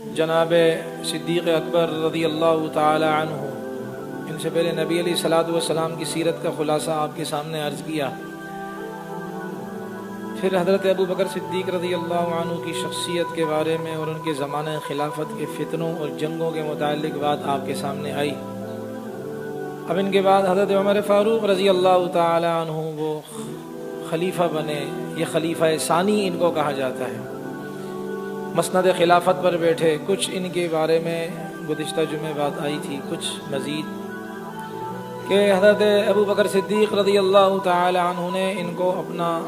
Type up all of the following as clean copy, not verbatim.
جناب صدیق اکبر رضی اللہ تعالی عنہ، ان سے پہلے نبی علیہ الصلوۃ والسلام کی سیرت کا خلاصہ آپ کے سامنے عرض کیا، پھر حضرت ابو بکر صدیق رضی اللہ عنہ کی شخصیت کے بارے میں اور ان کے زمانہ خلافت کے فتنوں اور جنگوں کے متعلق بات آپ کے سامنے آئی۔ اب ان کے بعد حضرت عمر فاروق رضی اللہ تعالی عنہ وہ خلیفہ بنے، یہ خلیفہ ثانی ان کو کہا جاتا ہے، مسند خلافت پر بیٹھے۔ کچھ ان کے بارے میں گزشتہ جمعے بات آئی تھی، کچھ مزید کہ حضرت ابو بکر صدیق رضی اللہ تعالی عنہ نے ان کو اپنا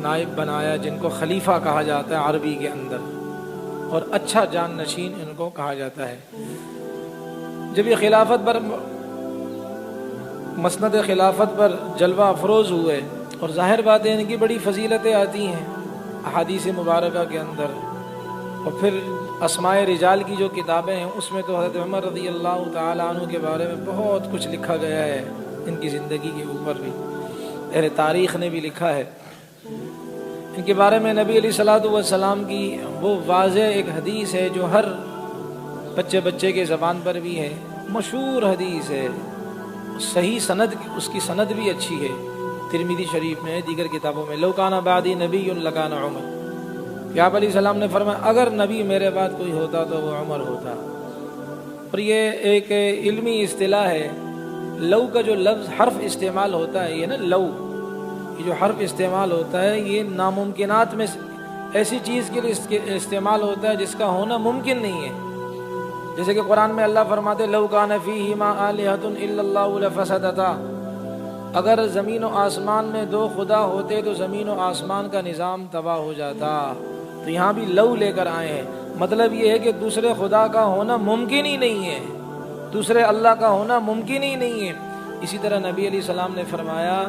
نائب بنایا، جن کو خلیفہ کہا جاتا ہے عربی کے اندر، اور اچھا جان نشین ان کو کہا جاتا ہے۔ جب یہ خلافت پر مسند خلافت پر جلوہ افروز ہوئے، اور ظاہر بات ہے ان کی بڑی فضیلتیں آتی ہیں احادیث مبارکہ کے اندر، اور پھر اسماء رجال کی جو کتابیں ہیں اس میں تو حضرت عمر رضی اللہ تعالی عنہ کے بارے میں بہت کچھ لکھا گیا ہے، ان کی زندگی کے اوپر بھی اہل تاریخ نے بھی لکھا ہے۔ ان کے بارے میں نبی علیہ الصلوۃ والسلام کی وہ واضح ایک حدیث ہے جو ہر بچے کے زبان پر بھی ہے، مشہور حدیث ہے، صحیح سند، اس کی سند بھی اچھی ہے، ترمذی شریف میں، دیگر کتابوں میں، لو کان بعدی نبی لکان عمر، کہ آپ علیہ السلام نے فرمایا اگر نبی میرے بعد کوئی ہوتا تو وہ عمر ہوتا۔ اور یہ ایک علمی اصطلاح ہے، لو کا جو لفظ حرف استعمال ہوتا ہے، یہ نا لو، یہ جو حرف استعمال ہوتا ہے یہ ناممکنات میں ایسی چیز کے لیے استعمال ہوتا ہے جس کا ہونا ممکن نہیں ہے۔ جیسے کہ قرآن میں اللہ فرماتے لو کان فیہما آلہۃ الا اللہ لفسدتا، اگر زمین و آسمان میں دو خدا ہوتے تو زمین و آسمان کا نظام تباہ ہو جاتا۔ تو یہاں بھی لو لے کر آئے ہیں، مطلب یہ ہے کہ دوسرے خدا کا ہونا ممکن ہی نہیں ہے، دوسرے اللہ کا ہونا ممکن ہی نہیں ہے۔ اسی طرح نبی علیہ السلام نے فرمایا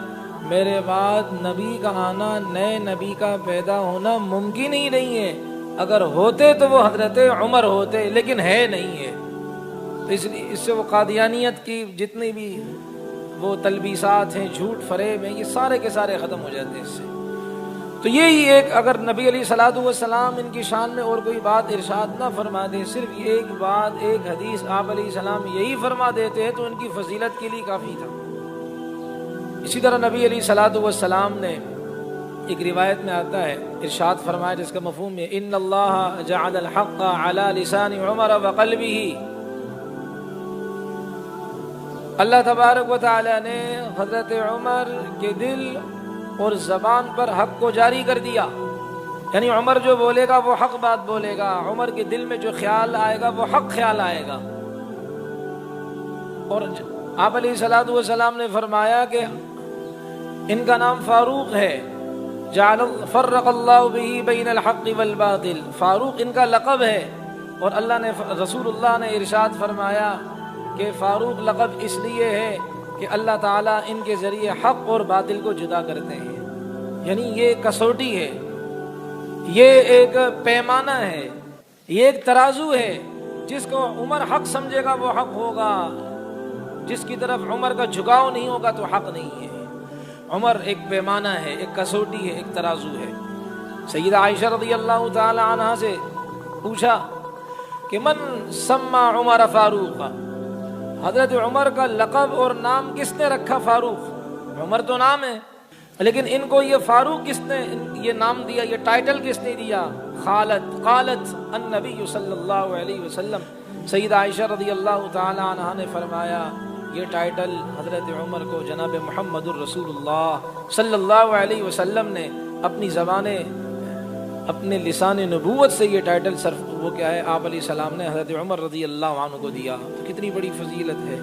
میرے بعد نبی کا آنا، نئے نبی کا پیدا ہونا ممکن ہی نہیں ہے، اگر ہوتے تو وہ حضرت عمر ہوتے، لیکن ہے نہیں ہے۔ تو اس سے وہ قادیانیت کی جتنی بھی وہ تلبیسات ہیں، جھوٹ فریب ہیں، یہ سارے کے سارے ختم ہو جاتے ہیں اس سے۔ تو یہی ایک، اگر نبی علیہ الصلوۃ والسلام ان کی شان میں اور کوئی بات ارشاد نہ فرما دے، صرف ایک بات، ایک حدیث آپ علیہ السلام یہی فرما دیتے ہیں تو ان کی فضیلت کے لیے کافی تھا۔ اسی طرح نبی علیہ الصلوۃ والسلام نے ایک روایت میں آتا ہے، ارشاد فرمایا جس کا مفہوم ہے ان اللہ جعل الحق علی لسان عمر وقلبہ، اللہ تبارک و تعالی نے حضرت عمر کے دل اور زبان پر حق کو جاری کر دیا، یعنی عمر جو بولے گا وہ حق بات بولے گا، عمر کے دل میں جو خیال آئے گا وہ حق خیال آئے گا۔ اور آپ علیہ الصلوۃ والسلام نے فرمایا کہ ان کا نام فاروق ہے، فرق اللہ بہ بین الحق والباطل، فاروق ان کا لقب ہے، اور اللہ نے، رسول اللہ نے ارشاد فرمایا کہ فاروق لقب اس لیے ہے کہ اللہ تعالیٰ ان کے ذریعے حق اور باطل کو جدا کرتے ہیں، یعنی یہ کسوٹی ہے، یہ ایک پیمانہ ہے، یہ ایک ترازو ہے، جس کو عمر حق سمجھے گا وہ حق ہوگا، جس کی طرف عمر کا جھکاؤ نہیں ہوگا تو حق نہیں ہے۔ عمر ایک پیمانہ ہے، ایک کسوٹی ہے، ایک ترازو ہے۔ سیدہ عائشہ رضی اللہ تعالی عنہا سے پوچھا کہ من سما عمر فاروق، حضرت عمر کا لقب اور نام کس نے رکھا؟ فاروق، عمر تو نام ہے لیکن ان کو یہ فاروق کس نے یہ نام دیا، یہ ٹائٹل کس نے دیا؟ قالت النبی صلی اللہ علیہ وسلم، سیدہ عائشہ رضی اللہ تعالی عنہا نے فرمایا یہ ٹائٹل حضرت عمر کو جناب محمد الرسول اللہ صلی اللہ علیہ وسلم نے اپنی زبان، اپنے لسان نبوت سے یہ ٹائٹل صرف وہ کیا ہے، آپ علیہ السلام نے حضرت عمر رضی اللہ عنہ کو دیا۔ تو کتنی بڑی فضیلت ہے۔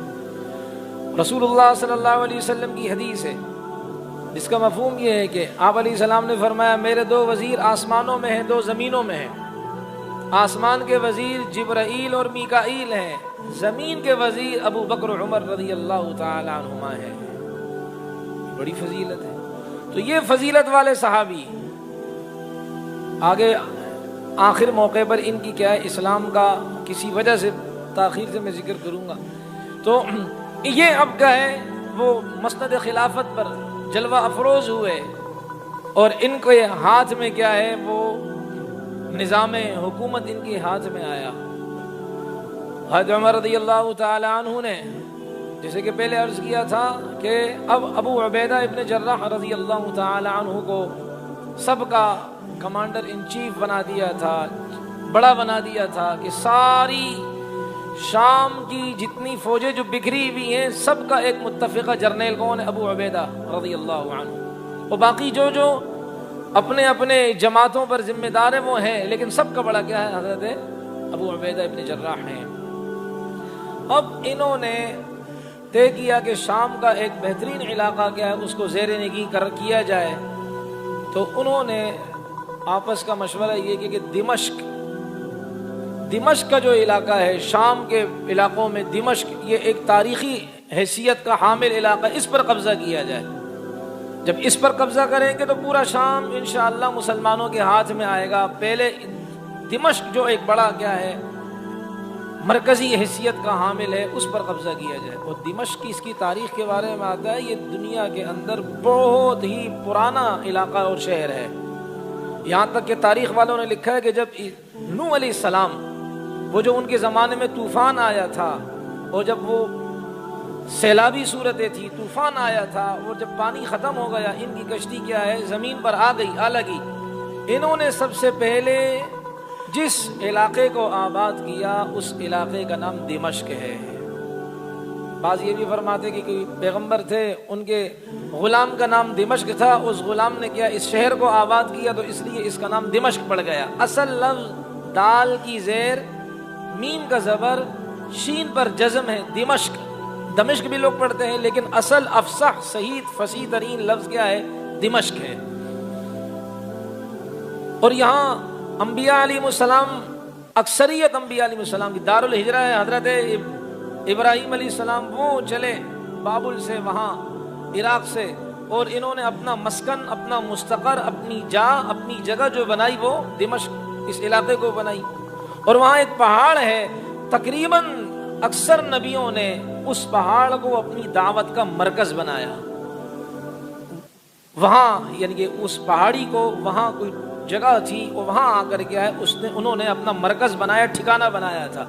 رسول اللہ صلی اللہ علیہ وسلم کی حدیث ہے جس کا مفہوم یہ ہے کہ آپ علیہ السلام نے فرمایا میرے دو وزیر آسمانوں میں ہیں، دو زمینوں میں ہیں۔ آسمان کے وزیر جبرائیل اور میکائیل ہیں، زمین کے وزیر ابو بکر عمر رضی اللہ تعالی عنہما ہیں۔ بڑی فضیلت ہے۔ تو یہ فضیلت والے صحابی، آگے آخر موقع پر ان کی کیا ہے، اسلام کا کسی وجہ سے تاخیر سے میں ذکر کروں گا۔ تو یہ اب کیا ہے، وہ مسند خلافت پر جلوہ افروز ہوئے، اور ان کے ہاتھ میں کیا ہے، وہ نظام حکومت ان کے ہاتھ میں آیا. حضرت عمر رضی اللہ تعالی عنہ نے جیسے کہ پہلے عرض کیا تھا کہ اب ابو عبیدہ ابن جراح رضی اللہ تعالی عنہ کو سب کا کمانڈر ان چیف بنا دیا تھا، بڑا بنا دیا تھا کہ ساری شام کی جتنی فوجیں جو بکھری ہوئی ہیں سب کا ایک متفقہ جرنیل کون ہے؟ ابو عبیدہ رضی اللہ عنہ. اور باقی جو اپنے اپنے جماعتوں پر ذمہ دار ہیں وہ ہیں، لیکن سب کا بڑا کیا ہے؟ حضرت ابو عبیدہ ابن جراح ہیں. اب انہوں نے طے کیا کہ شام کا ایک بہترین علاقہ کیا ہے اس کو زیر نگی کیا جائے. تو انہوں نے آپس کا مشورہ یہ کہ دمشق کا جو علاقہ ہے، شام کے علاقوں میں دمشق یہ ایک تاریخی حیثیت کا حامل علاقہ، اس پر قبضہ کیا جائے. جب اس پر قبضہ کریں گے تو پورا شام انشاءاللہ مسلمانوں کے ہاتھ میں آئے گا. پہلے دمشق جو ایک بڑا کیا ہے مرکزی حیثیت کا حامل ہے اس پر قبضہ کیا جائے. اور دمشق کی اس کی تاریخ کے بارے میں آتا ہے یہ دنیا کے اندر بہت ہی پرانا علاقہ اور شہر ہے. یہاں تک کہ تاریخ والوں نے لکھا ہے کہ جب نوح علیہ السلام وہ جو ان کے زمانے میں طوفان آیا تھا اور جب وہ سیلابی صورتیں تھی، طوفان آیا تھا اور جب پانی ختم ہو گیا ان کی کشتی کیا ہے زمین پر آ لگی. انہوں نے سب سے پہلے جس علاقے کو آباد کیا اس علاقے کا نام دمشق ہے. بعض یہ بھی فرماتے کہ کوئی پیغمبر تھے ان کے غلام کا نام دمشق تھا، اس غلام نے کیا اس شہر کو آباد کیا تو اس لیے اس کا نام دمشق پڑ گیا. اصل لفظ دال کی زیر میم کا زبر شین پر جزم ہے دمشق. دمشق بھی لوگ پڑھتے ہیں لیکن اصل افصح صحیح فصیح ترین لفظ کیا ہے؟ دمشق ہے. اور یہاں انبیاء علیہ السلام اکثریت انبیاء علیہ السلام کی دار الہجرہ ہے. حضرت ابراہیم علیہ السلام وہ چلے بابل سے وہاں عراق سے اور انہوں نے اپنا مسکن اپنا مستقر اپنی جگہ جو بنائی وہ دمشق اس علاقے کو بنائی. اور وہاں ایک پہاڑ ہے تقریباً اکثر نبیوں نے اس پہاڑ کو اپنی دعوت کا مرکز بنایا. وہاں یعنی کہ اس پہاڑی کو وہاں کوئی جگہ تھی اور وہاں آ کر کے انہوں نے اپنا مرکز بنایا، ٹھکانہ بنایا تھا.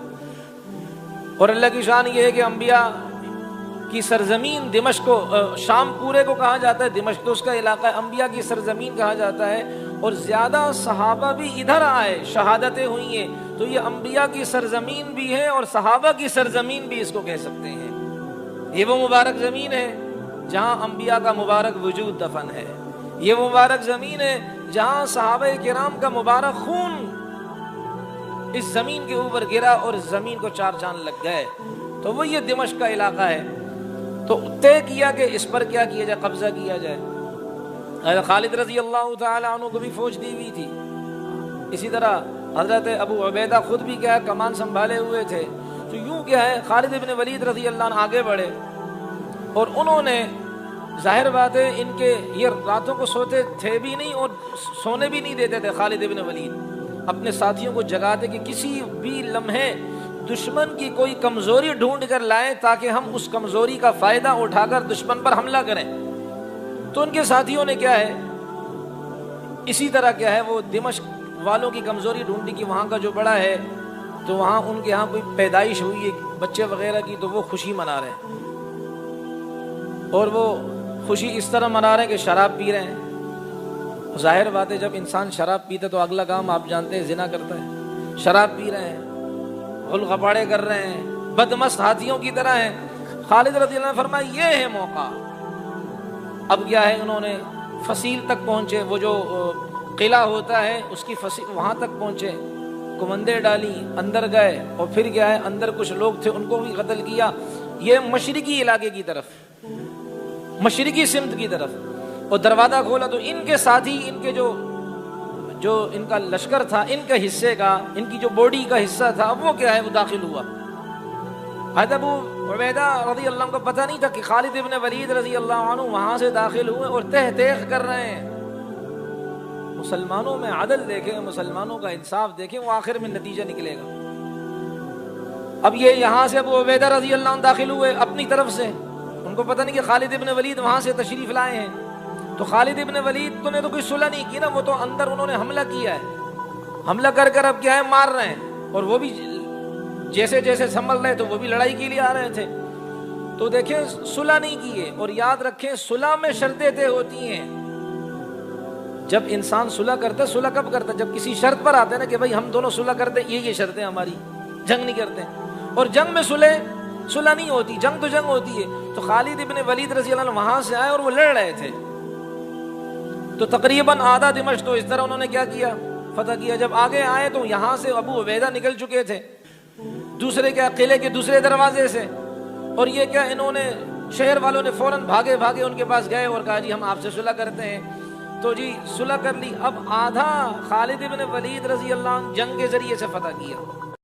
اور اللہ کی شان یہ ہے کہ انبیاء کی سرزمین دمشق کو شام پورے کو کہا جاتا ہے، دمشق تو اس کا علاقہ ہے، انبیاء کی سرزمین کہا جاتا ہے. اور زیادہ صحابہ بھی ادھر آئے، شہادتیں ہوئی ہیں تو یہ انبیاء کی سرزمین بھی ہے اور صحابہ کی سرزمین بھی اس کو کہہ سکتے ہیں. یہ وہ مبارک زمین ہے جہاں انبیاء کا مبارک وجود دفن ہے. یہ وہ مبارک زمین ہے جہاں صحابہ کرام کا مبارک خون اس زمین کے اوپر گرا اور زمین کو چار چاند لگ گئے. تو وہ یہ دمشق کا علاقہ ہے. تو طے کیا کہ اس پر کیا کیا جائے؟ قبضہ کیا جائے. خالد رضی اللہ تعالی عنہ کو بھی فوج دی ہوئی تھی. اسی طرح حضرت ابو عبیدہ خود بھی کیا ہے کمان سنبھالے ہوئے تھے. تو یوں کیا ہے خالد ابن ولید رضی اللہ عنہ آگے بڑھے اور انہوں نے ظاہر بات ہے ان کے یہ راتوں کو سوتے تھے بھی نہیں اور سونے بھی نہیں دیتے تھے. خالد ابن ولید اپنے ساتھیوں کو جگاتے کہ کسی بھی لمحے دشمن کی کوئی کمزوری ڈھونڈ کر لائیں تاکہ ہم اس کمزوری کا فائدہ اٹھا کر دشمن پر حملہ کریں. تو ان کے ساتھیوں نے کیا ہے اسی طرح کیا ہے وہ دمشق والوں کی کمزوری ڈھونڈی کہ وہاں کا جو بڑا ہے تو وہاں ان کے ہاں کوئی پیدائش ہوئی ہے بچے وغیرہ کی تو وہ خوشی منا رہے ہیں. اور وہ خوشی اس طرح منا رہے ہیں کہ شراب پی رہے ہیں. ظاہر بات ہے جب انسان شراب پیتا تو اگلا کام آپ جانتے ہیں زنا کرتا ہے. شراب پی رہے ہیں، غلغباڑے کر رہے ہیں، بدمست ہاتھیوں کی طرح ہیں. خالد رضی اللہ عنہ فرمایا یہ ہے موقع. اب کیا ہے انہوں نے فصیل تک پہنچے، وہ جو قلعہ ہوتا ہے اس کی فصیل وہاں تک پہنچے، کمندیں ڈالی، اندر گئے اور پھر کیا ہے اندر کچھ لوگ تھے ان کو بھی قتل کیا. یہ مشرقی علاقے کی طرف، مشرقی سمت کی طرف. اور دروازہ کھولا تو ان کے ساتھی ان کے جو ان کا لشکر تھا ان کے حصے کا ان کی جو باڈی کا حصہ تھا وہ کیا ہے وہ داخل ہوا. حضرت ابو عبیدہ رضی اللہ عنہ کو پتہ نہیں تھا کہ خالد ابن ولید رضی اللہ عنہ وہاں سے داخل ہوئے اور تہتیغ کر رہے ہیں. مسلمانوں میں عدل دیکھیں، مسلمانوں کا انصاف دیکھیں، وہ آخر میں نتیجہ نکلے گا. اب یہ یہاں سے ابو عبیدہ رضی اللہ عنہ داخل ہوئے اپنی طرف سے، ان کو پتہ نہیں کہ خالد ابن ولید وہاں سے تشریف لائے ہیں. تو خالد ابن ولید نے تو کوئی صلح نہیں کی نا، وہ تو اندر انہوں نے حملہ کیا ہے. حملہ کر کر اب کیا ہے مار رہے ہیں، اور وہ بھی جیسے جیسے سنبھل رہے تو وہ بھی لڑائی کے لیے آ رہے تھے. تو دیکھیں صلح نہیں کیے. اور یاد رکھیں صلح میں شرطیں طے ہوتی ہیں. جب انسان صلح کرتا ہے، صلح کب کرتا ہے؟ جب کسی شرط پر آتے ہیں نا کہ بھائی ہم دونوں صلح کرتے ہیں، یہ شرطیں ہماری، جنگ نہیں کرتے. اور جنگ میں صلح نہیں ہوتی، جنگ تو جنگ ہوتی ہے. تو خالد ابن ولید رضی اللہ عنہ وہاں سے آئے اور وہ لڑ رہے تھے. تو تقریباً آدھا دمشق تو اس طرح انہوں نے کیا کیا، فتح کیا. جب آگے آئے تو یہاں سے ابو عبیدہ نکل چکے تھے، دوسرے کیا قلعے کے دوسرے دروازے سے. اور یہ کیا انہوں نے شہر والوں نے فوراً بھاگے ان کے پاس گئے اور کہا جی ہم آپ سے صلح کرتے ہیں. تو جی صلح کر لی. اب آدھا خالد ابن ولید رضی اللہ عنہ جنگ کے ذریعے سے فتح کیا.